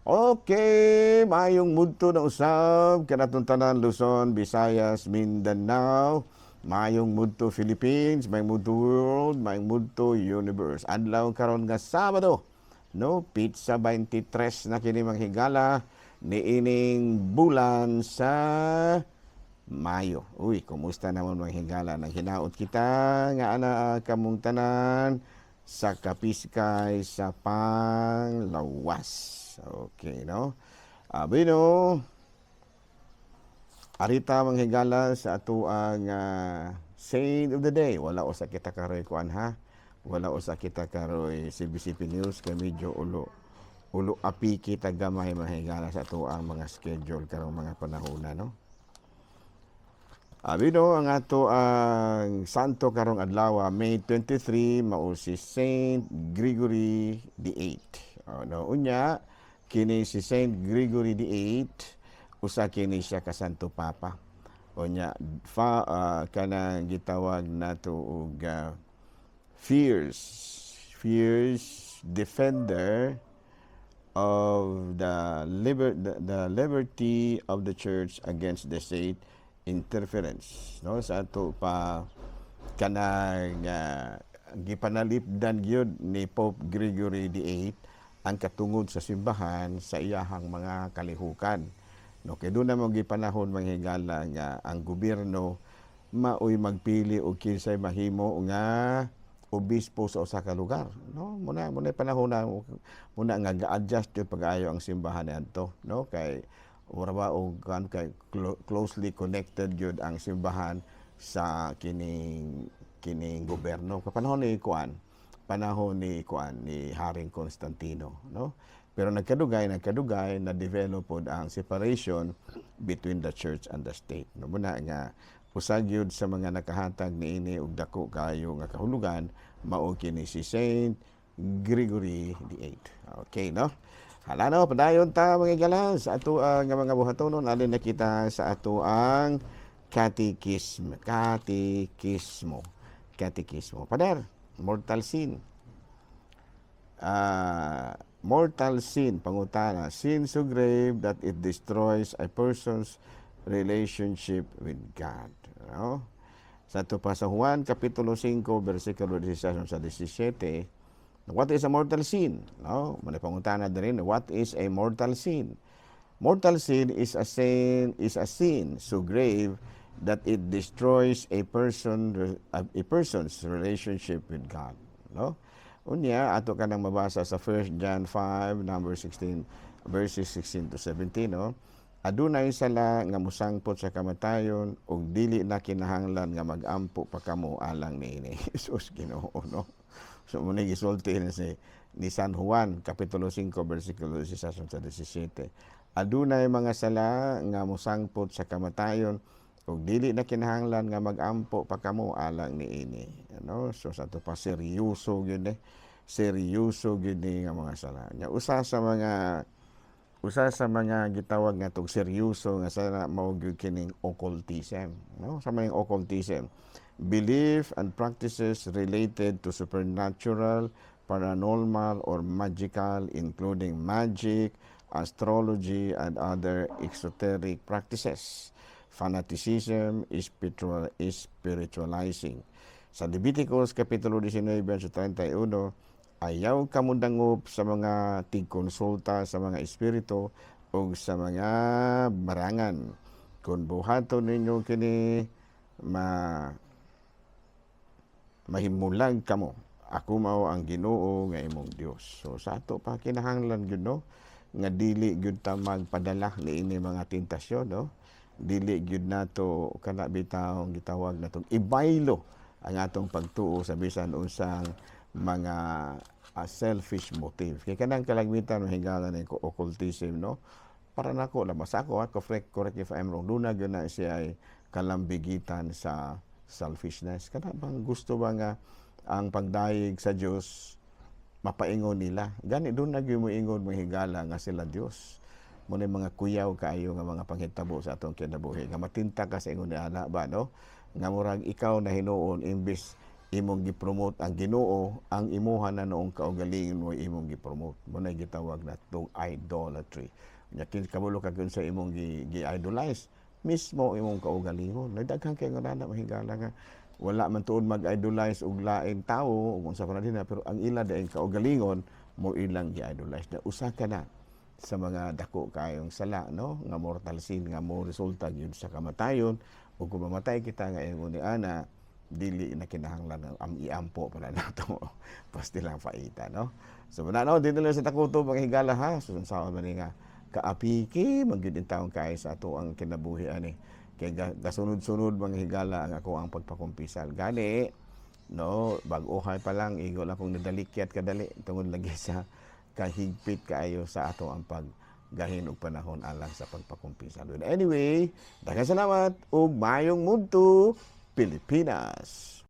Okay, maayong mudto na usab kanatong tanan Luzon, Visayas, Mindanao. Maayong mudto Philippines, maayong mudto world, maayong mudto universe. Adlaw karon nga Sabado, no? Pizza 23 na kini manghigala niining bulan sa Mayo. Uy, kumusta naman mga hingala? Nang hinaot kita nga ana kamong tanan sa kapiskay sa panglawas. Okay, no? Bino, arita mga hingala sa ato ang Saint of the Day. Wala o sa kita karoy kuan ha. Wala o sa kita karoy CBCP News kay medyo ulo api kita gamay mga hingala sa ato ang mga schedule karong mga panahon no. Bino, ang ato ang santo karong adlaw, May 23, mao si Saint Gregory VIII. No, unya, kini si Saint Gregory VIII, usa kini siya ka Santo Papa. Unya, kanang gitawag nato og fierce defender of the liberty of the church against the state interference, no, sa ato pa kanang gipanalipdan gyud ni Pope Gregory VIII ang katungod sa simbahan sa iyahang mga kalihukan, no, kay doon na gipanahon manghigala nga ang gobyerno maoy magpili og kinsay mahimo nga obispo sa usa ka lugar, no, muna panahon na muna nga ga-adjust jud pag-ayo ang simbahan adto, no, kay ura og kan kay closely connected gyud ang simbahan sa kining gobyerno panahon ni Haring Constantino, no, pero nagkadugay na develop pod ang separation between the church and the state, no, muna nga usag gyud sa mga nakahatag niini og dako kaayo nga kahulugan mao kini si Saint Gregory VIII. Okay, no. Hala no, padayon ta mga galas sa ato ang mga buhatonon alin nakita sa ato ang katekismo. Pader, mortal sin. Mortal sin, pangutana, sin so grave that it destroys a person's relationship with God. No? Sa ato pa sa Juan, Kapitulo 5, versikulo 16 sa 17, what is a mortal sin? No, manipangutana din, what is a mortal sin? Mortal sin is a sin so grave that it destroys a person's relationship with God. No? Unya ato kanang mabasa sa 1 John 5 number 16 verses 16 to 17, no? Adunay sala nga musangpot sa kamatayon ug dili na kinahanglan nga magampo pa kamo alang niini. Sus Ginoo, no? So muna gisulti ni San Juan, Kapitulo 5, versikulo 16 sa 17. Adunay mga sala nga musangpot sa kamatayon ug dili na kinahanglan nga magampo pa kamo alang niini. Ano? So sa to pa seryoso gyud seryoso gyud nga mga sala. Nya usa sa mga gitawag nga tong seryoso nga sala mao gyud kining occultism, no? Sa mga occultism, belief and practices related to supernatural, paranormal, or magical, including magic, astrology, and other exoteric practices. Fanaticism, spiritualizing. Sa Leviticus, Kapitulo 19, verso 31, ayaw kamudangop sa mga tigkonsulta sa mga espiritu o sa mga barangan. Kung buhaton ninyo kini mahimulag kamo, ako mao ang Ginoo nga imong Dios. So sa ato pa kinahanglan gyud, no, nga dili gyud ta magpadala niini mga tentasyon, no, dili gyud nato kana bitaw gitawag natong ibaylo ang atong pagtuo sa bisan unsang mga selfish motive. Kay kanang kalagmitan mahigala ni occultism, no, para nako labas ako correct if I'm wrong, duna gyud na siya ay kalambigitan sa selfishness. Kana bang gusto ba nga ang pagdayeg sa Dios mapaingon nila? Gani doon nagmuingon mo higala nga sila Dios. Muna mga kuyaw kaayo nga mga panghitabo sa atong kinabuhi. Nga matinta ka sa ingon ni ana ba, no? Nga murag ikaw na hinuon imbis imong gi-promote ang Ginoo, ang imuha na noong kaugalingon mo imong gi-promote. Mo na gitawag na tong idolatry. Nya kin kabulo ka kun sa imong gi-idolize mismo imong kaugalingon. Nagdaghang kay nga na mahigala nga wala man tuod mag-idolize og laing tawo ug unsa pa na din pero ang ila daing kaugalingon mo ilang gi-idolize. Na usa ka na sa mga dako kayong sala no nga mortal sin nga mo resulta gyud sa kamatayon ug kung mamatay kita nga ingon ni ana dili na kinahanglan ang iampo para nato pastilang faita no. So mananaw dito lang sa takuto mga higala ha so sa man nga kaapiki magyud in taong kay sa ato ang kinabuhi ani kay gasunod-sunod mga higala ang ako ang pagpakumpisal gani no bag-ohay pa lang igo lang kung nadalikyat kadali tungod lagi sa kahigpit kaayo sa ato ang paggahin og panahon alang sa pagpakumpisal. Anyway, daghang salamat ug maayong mudto Pilipinas.